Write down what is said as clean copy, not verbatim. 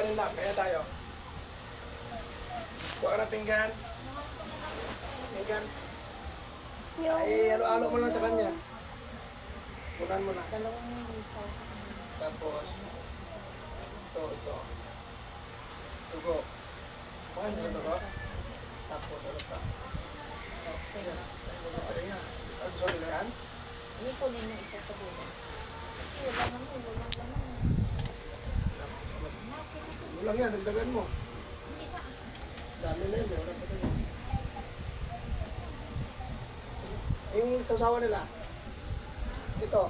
kanin lang. Kaya tayo. Kuha ka na pinggan. Pinggan. Ay, alo-alo mo lang sa kanya. Punan mo na. Dalawang lisaw. Tapos, ito. Tugo. Kuha na ito ba? Tapos, ano pa? Ayan. Ang sorry na yan. Hindi ko din yung isa sa bulan. Kasi wala naman, wala naman. Walang yan, dagdagan mo. Hindi pa. Dami na yun, wala pa tayo. Yung sasawa nila. Ito.